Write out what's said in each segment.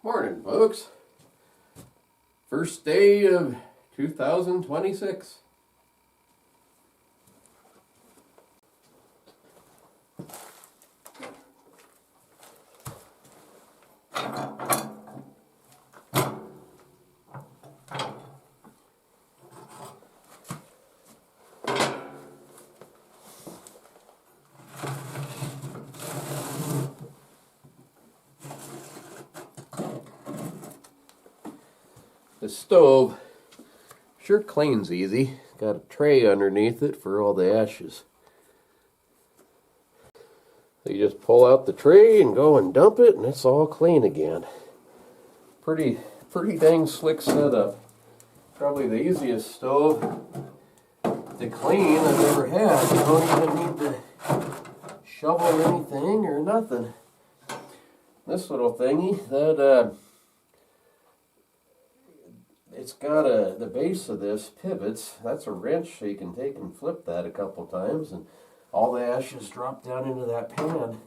Morning, folks. First day of 2026. The stove sure cleans easy. Got a tray underneath it for all the ashes. So you just pull out the tray and go and dump it, and it's all clean again. Pretty dang slick setup. Probably the easiest stove to clean I've ever had. You don't even need to shovel anything or nothing. This little thingy, that it's got the base of this pivots. That's a wrench, so you can take and flip that a couple times, and all the ashes drop down into that pan.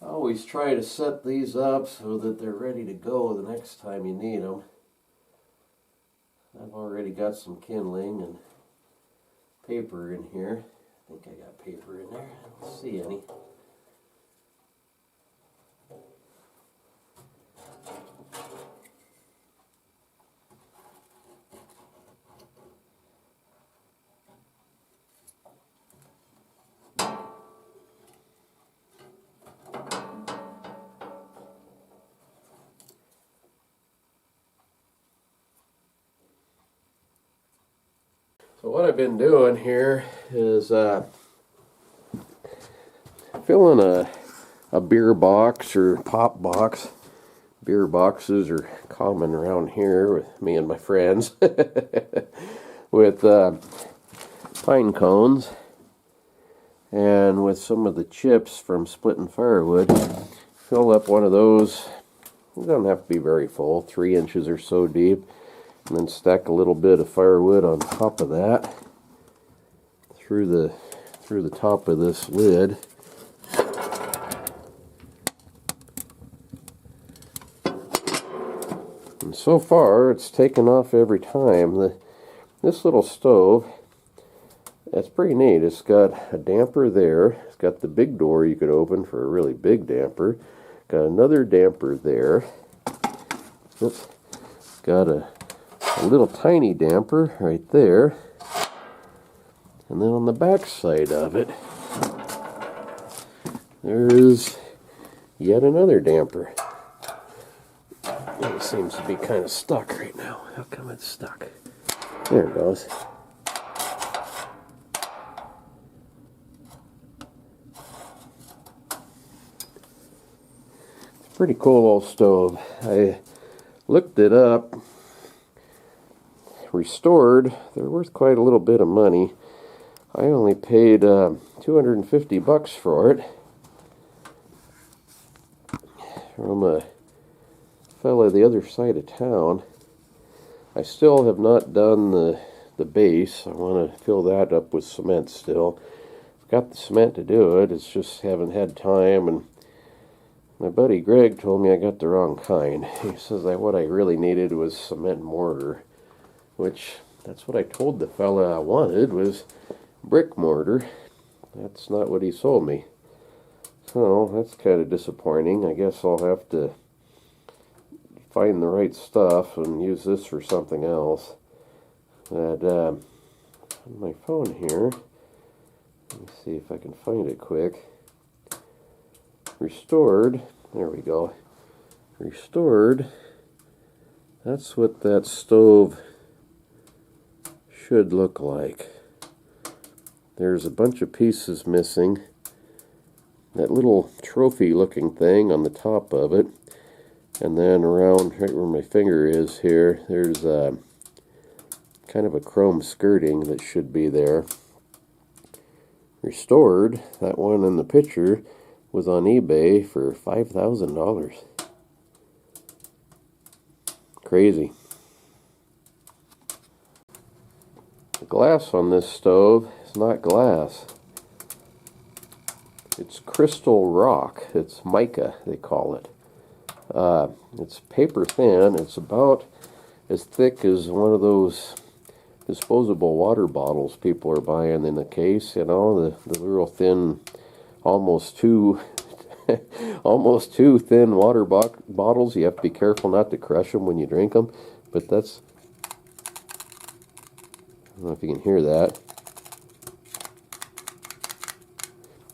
I always try to set these up so that they're ready to go the next time you need them. I've already got some kindling and paper in here. I think I got paper in there. I don't see any. So what I've been doing here is filling a beer box or pop box. Beer boxes are common around here with me and my friends. With pine cones and with some of the chips from splitting firewood. Fill up one of those. It doesn't have to be very full, 3 inches or so deep. And then stack a little bit of firewood on top of that through the top of this lid. And so far it's taken off every time. This little stove, that's pretty neat. It's got a damper there. It's got the big door you could open for a really big damper. Got another damper there. Oops. It's got a little tiny damper right there, and then on the back side of it there's yet another damper. It seems to be kind of stuck right now. How come it's stuck? There it goes. It's a pretty cool old stove. I looked it up. Restored, they're worth quite a little bit of money. I only paid $250 for it from a fella the other side of town. I still have not done the base. I want to fill that up with cement still. I've got the cement to do it, it's just haven't had time, and my buddy Greg told me I got the wrong kind. He says that what I really needed was cement mortar, which that's what I told the fella I wanted, was brick mortar. That's not what he sold me. So that's kind of disappointing. I guess I'll have to find the right stuff and use this for something else. But on my phone here, let me see if I can find it quick. Restored, there we go. Restored, that's what that stove should look like. There's a bunch of pieces missing. That little trophy looking thing on the top of it, and then around right where my finger is here, there's kind of a chrome skirting that should be there. Restored, that one in the picture was on eBay for $5,000. Crazy. glass on this stove is not glass. It's crystal rock. It's mica, they call it. It's paper thin. It's about as thick as one of those disposable water bottles people are buying in a case, you know, the real thin, almost too almost too thin water bottles. You have to be careful not to crush them when you drink them, but that's, I don't know if you can hear that.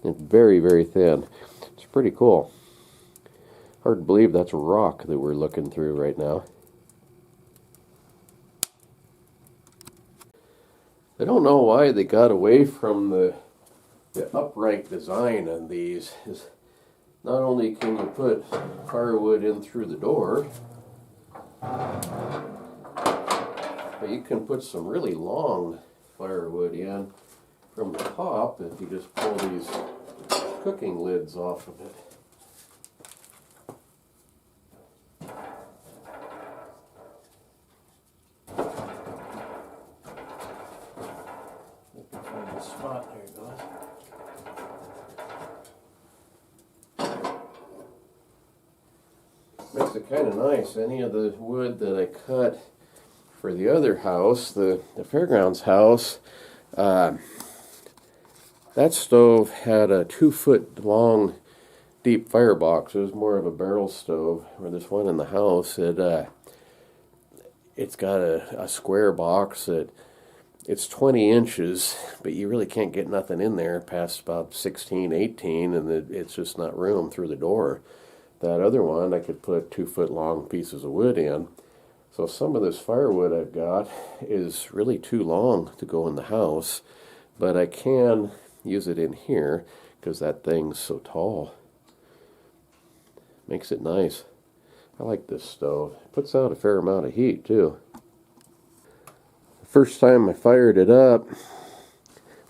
It's very, very thin. It's pretty cool. Hard to believe that's rock that we're looking through right now. I don't know why they got away from the upright design on these. Not only can you put firewood in through the door, but you can put some really long firewood in from the top if you just pull these cooking lids off of it. I can find a spot. There it goes. Makes it kind of nice. Any of the wood that I cut for the other house, the fairgrounds house, that stove had a 2-foot long deep firebox. It was more of a barrel stove, where this one in the house, it's got a square box that it's 20 inches, but you really can't get nothing in there past about 16, 18, and it's just not room through the door. That other one, I could put 2-foot long pieces of wood in. So some of this firewood I've got is really too long to go in the house, but I can use it in here because that thing's so tall. Makes it nice. I like this stove. It puts out a fair amount of heat too. The first time I fired it up,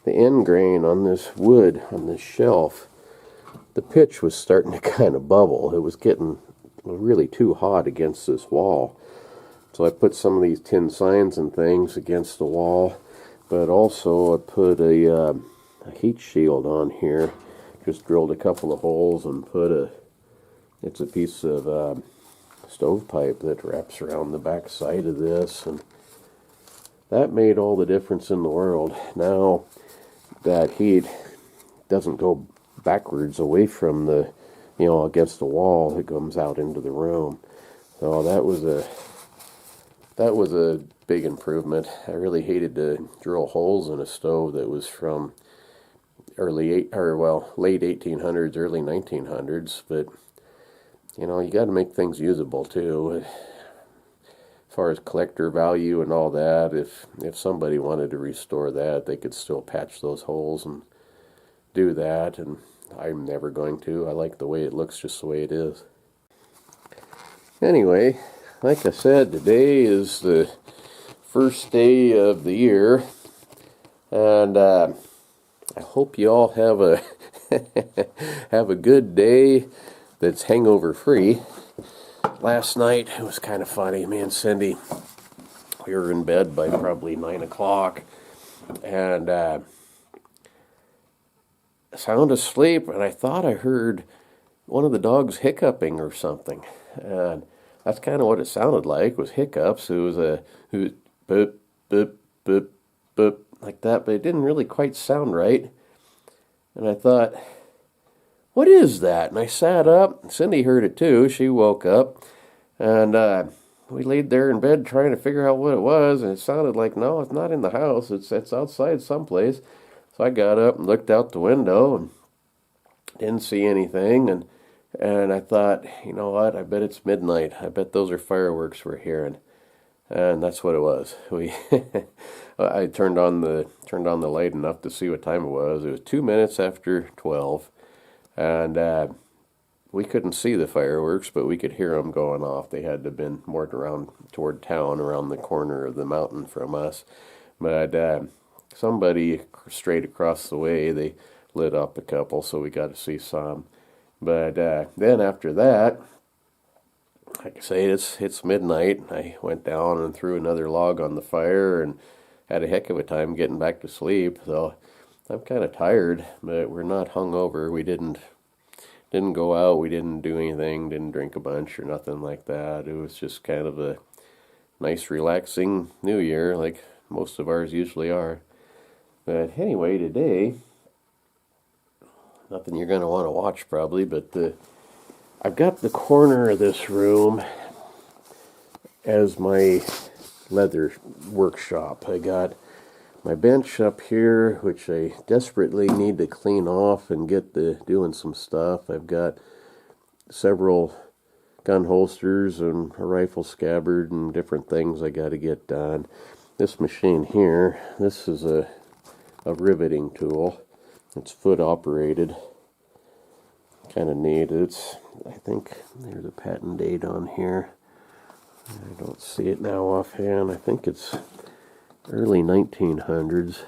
the end grain on this wood, on this shelf, the pitch was starting to kind of bubble. It was getting really too hot against this wall. So I put some of these tin signs and things against the wall, but also I put a heat shield on here. Just drilled a couple of holes and put it's a piece of stovepipe that wraps around the back side of this, and that made all the difference in the world. Now that heat doesn't go backwards away from the, against the wall. It comes out into the room. So that was a big improvement. I really hated to drill holes in a stove that was from late 1800s, early 1900s, but you got to make things usable too. As far as collector value and all that, if somebody wanted to restore that, they could still patch those holes and do that, and I'm never going to. I like the way it looks just the way it is. Anyway, like I said, today is the first day of the year, and I hope you all have a have a good day that's hangover free. Last night it was kind of funny. Me and Cindy, we were in bed by probably 9 o'clock, and sound asleep, and I thought I heard one of the dogs hiccuping or something, and that's kind of what it sounded like, was hiccups. It was boop, boop, boop, boop, like that, but it didn't really quite sound right, and I thought, what is that? And I sat up. Cindy heard it too. She woke up, and we laid there in bed trying to figure out what it was, and it sounded like, no, it's not in the house, it's outside someplace. So I got up and looked out the window and didn't see anything, and I thought, you know what, I bet it's midnight. I bet those are fireworks we're hearing. And that's what it was. I turned on the light enough to see what time it was. It was 2 minutes after 12, and we couldn't see the fireworks, but we could hear them going off. They had to have been more around toward town, around the corner of the mountain from us. But somebody straight across the way, they lit up a couple, so we got to see some. But then after that, like I say, it's midnight. I went down and threw another log on the fire and had a heck of a time getting back to sleep. So I'm kind of tired, but we're not hungover. We didn't go out. We didn't do anything. Didn't drink a bunch or nothing like that. It was just kind of a nice, relaxing New Year, like most of ours usually are. But anyway, today, nothing you're going to want to watch probably, but I've got the corner of this room as my leather workshop. I got my bench up here, which I desperately need to clean off and get doing some stuff. I've got several gun holsters and a rifle scabbard and different things I got to get done. This machine here, this is a riveting tool. It's foot operated. Kind of neat. I think there's a patent date on here. I don't see it now offhand. I think it's early 1900s.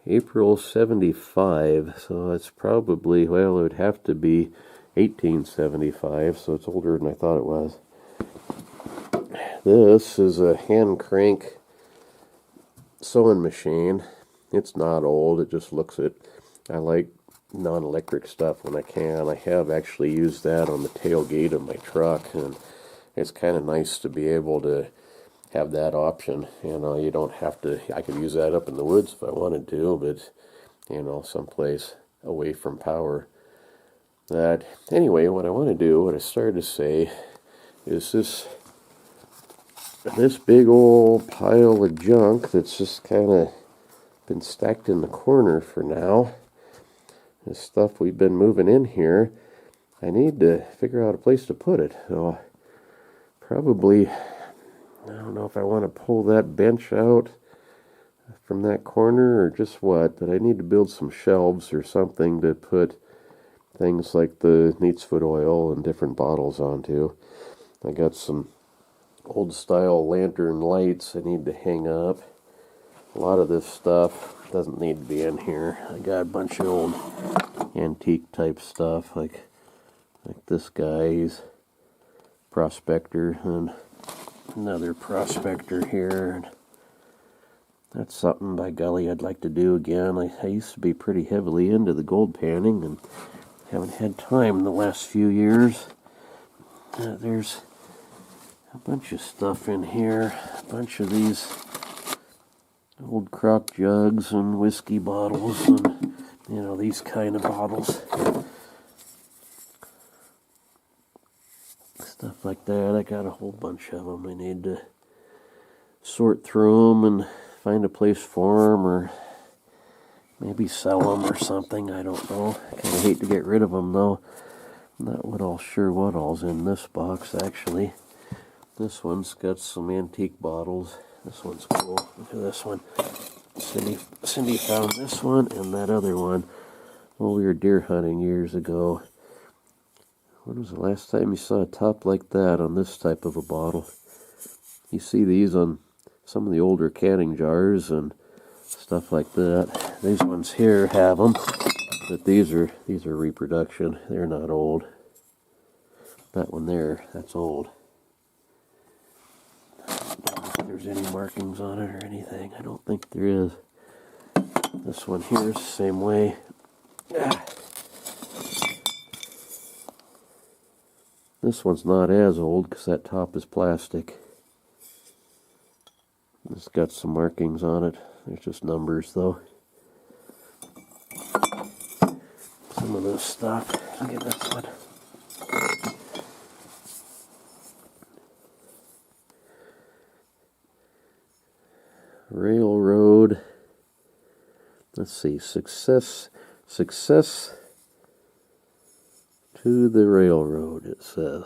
April 75, so it's probably, well, it would have to be 1875, so it's older than I thought it was. This is a hand crank sewing machine. It's not old, it just looks it. I like non-electric stuff when I can. I have actually used that on the tailgate of my truck, and it's kind of nice to be able to have that option. You know, you don't have to, I could use that up in the woods if I wanted to, but, you know, someplace away from power. Anyway, what I want to do, what I started to say, is this big old pile of junk that's just kind of been stacked in the corner for now. This stuff we've been moving in here, I need to figure out a place to put it. So probably, I don't know if I want to pull that bench out from that corner or just what, but I need to build some shelves or something to put things like the neat's foot oil and different bottles onto. I got some old style lantern lights I need to hang up. A lot of this stuff doesn't need to be in here. I got a bunch of old antique type stuff like this guy's prospector and another prospector here. And that's something, by golly, I'd like to do again. I used to be pretty heavily into the gold panning and haven't had time in the last few years. There's a bunch of stuff in here, a bunch of these old crock jugs and whiskey bottles and, you know, these kind of bottles. Stuff like that. I got a whole bunch of them. I need to sort through them and find a place for them, or maybe sell them or something. I don't know. I kind of hate to get rid of them though. I'm not sure what all's in this box actually. This one's got some antique bottles. This one's cool. Look at this one. Cindy found this one and that other one. Well, we were deer hunting years ago. When was the last time you saw a top like that on this type of a bottle? You see these on some of the older canning jars and stuff like that. These ones here have them, but these are reproduction. They're not old. That one there, that's old. There's any markings on it or anything. I don't think there is. This one here is the same way. This one's not as old because that top is plastic. It's got some markings on it. There's just numbers though. Some of this stuff. Look at this one. Railroad. Let's see. Success to the railroad, it says.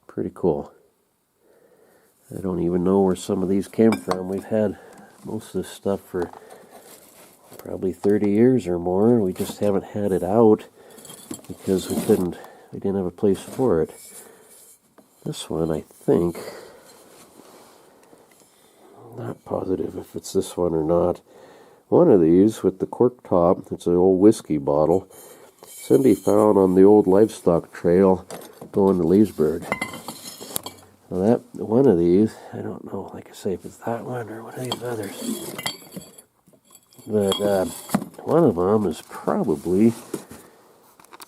Pretty cool. I don't even know where some of these came from. We've had most of this stuff for probably 30 years or more. We just haven't had it out because we didn't have a place for it. This one, I think, not positive if it's this one or not. One of these with the cork top, it's an old whiskey bottle, Cindy found on the old livestock trail going to Leesburg. Now that one of these, I don't know, like I say, if it's that one or one of these others. But one of them is probably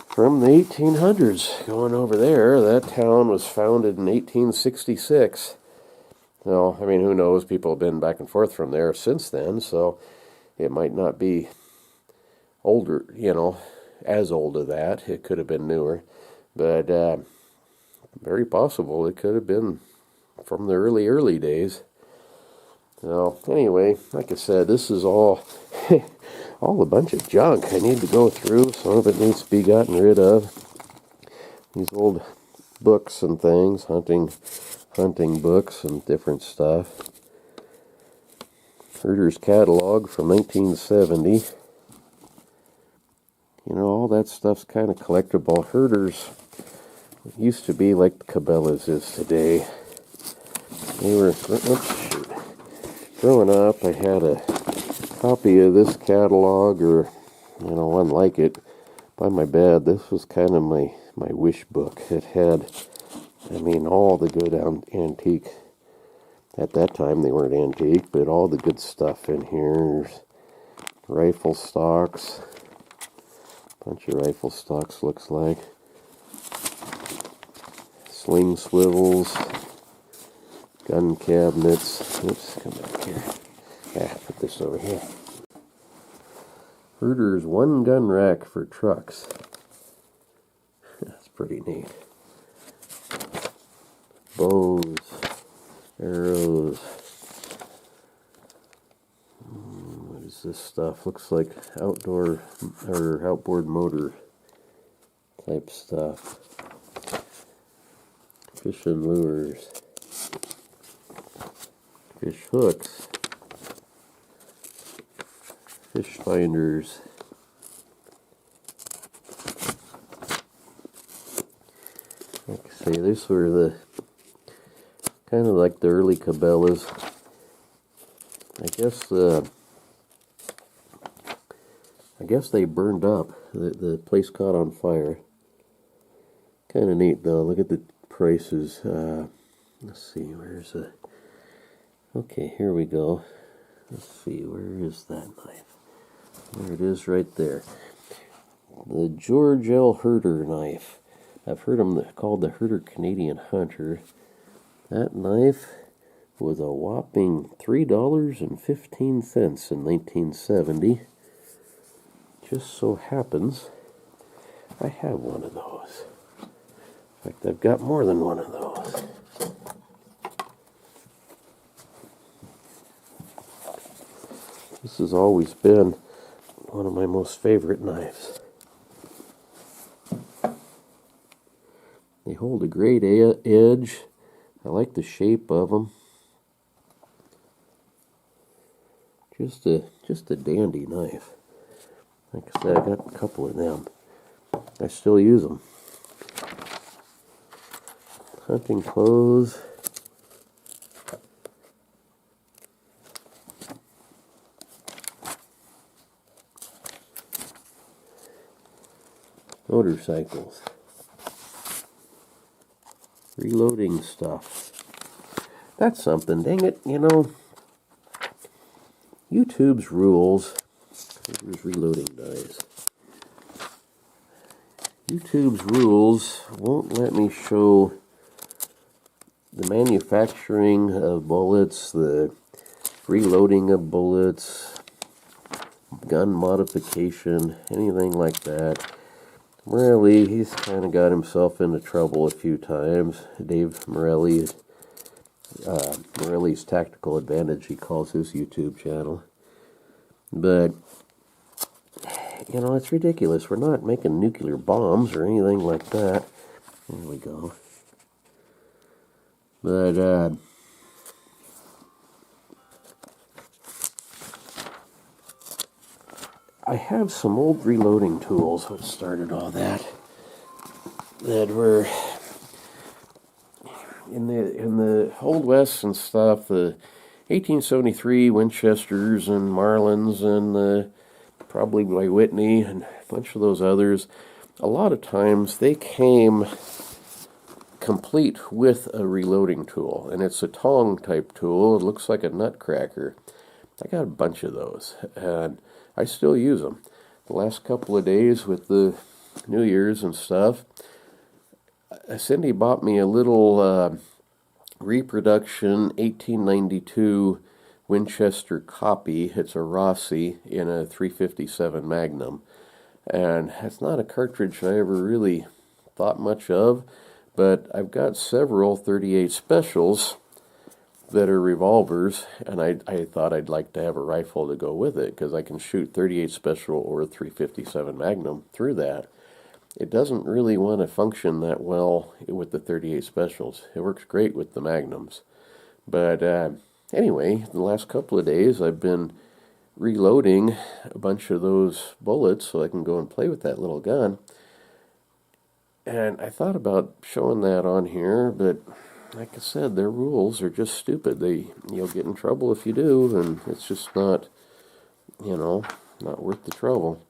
from the 1800s. Going over there, that town was founded in 1866. Well, I mean, who knows? People have been back and forth from there since then, so it might not be older, as old as that. It could have been newer. But very possible it could have been from the early days. So, anyway, like I said, this is all a bunch of junk I need to go through. Some of it needs to be gotten rid of. These old books and things, hunting books and different stuff. Herter's catalog from 1970. All that stuff's kind of collectible. Herter's used to be like the Cabela's is today. Growing up, I had a copy of this catalog, or one like it, by my bed. This was kind of my wish book. It had, all the good antique. At that time, they weren't antique, but all the good stuff in here. There's rifle stocks. Bunch of rifle stocks, looks like. Sling swivels. Gun cabinets. Oops, come back here. Put this over here. Herter's one gun rack for trucks. That's pretty neat. Bows, arrows. What is this stuff? Looks like outdoor or outboard motor type stuff. Fishing lures. Fish hooks. Fish finders. Like I say, these were the kind of like the early Cabelas. I guess they burned up. The place caught on fire. Kind of neat though. Look at the prices. Let's see, where's the... Okay, here we go. Let's see, where is that knife? There it is right there. The George L. Herter knife. I've heard them called the Herter Canadian Hunter. That knife was a whopping $3.15 in 1970. Just so happens I have one of those. In fact, I've got more than one of those. This has always been one of my most favorite knives. They hold a great edge. I like the shape of them. Just a dandy knife. Like I said, I got a couple of them. I still use them. Hunting clothes. Motorcycles. Reloading stuff. That's something, dang it, YouTube's rules. Here's reloading dies. YouTube's rules won't let me show the manufacturing of bullets, the reloading of bullets, gun modification, anything like that. Morelli, he's kind of got himself into trouble a few times. Dave Morelli's Tactical Advantage, he calls his YouTube channel. But, it's ridiculous. We're not making nuclear bombs or anything like that. There we go. But, I have some old reloading tools, which started all that were in the Old West and stuff, the 1873 Winchesters and Marlins and probably by Whitney and a bunch of those others. a lot of times they came complete with a reloading tool, and it's a tong type tool. It looks like a nutcracker. I got a bunch of those, and I still use them. The last couple of days with the New Year's and stuff, Cindy bought me a little reproduction 1892 Winchester copy. It's a Rossi in a 357 Magnum, and it's not a cartridge I ever really thought much of, but I've got several 38 specials that are revolvers, and I thought I'd like to have a rifle to go with it, because I can shoot 38 special or 357 Magnum through that. It doesn't really want to function that well with the 38 specials. It works great with the Magnums. But anyway, the last couple of days I've been reloading a bunch of those bullets so I can go and play with that little gun. And I thought about showing that on here, but like I said, their rules are just stupid. You'll get in trouble if you do, and it's just not, not worth the trouble.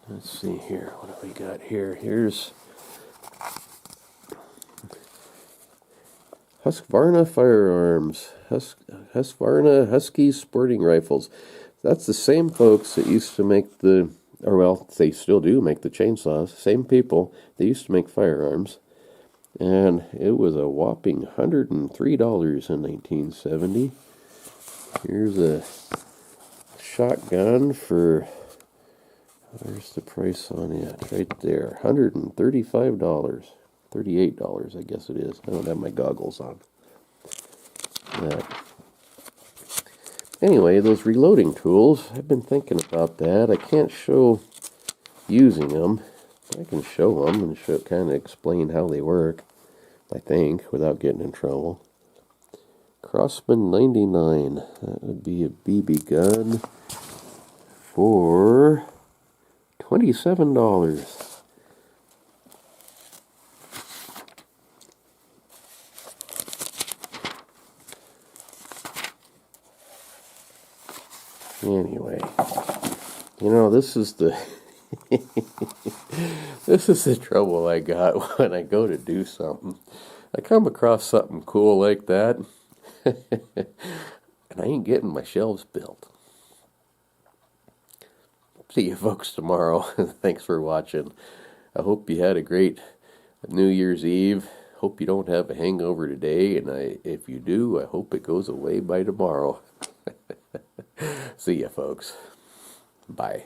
Let's see here. What do we got here? Here's Husqvarna Firearms. Husqvarna Husky Sporting Rifles. That's the same folks that used to make they still do make the chainsaws. Same people. They used to make firearms. And it was a whopping $103 in 1970. Here's a shotgun for, where's the price on it? Right there, $135. $38, I guess it is. I don't have my goggles on. Anyway, those reloading tools, I've been thinking about that. I can't show using them. I can show them and kind of explain how they work, I think, without getting in trouble. Crossman 99. That would be a BB gun for $27. Anyway, this is the this is the trouble I got when I go to do something. I come across something cool like that, and I ain't getting my shelves built. See you folks tomorrow. Thanks for watching. I hope you had a great New Year's Eve. Hope you don't have a hangover today, and if you do, I hope it goes away by tomorrow. See ya, folks. Bye.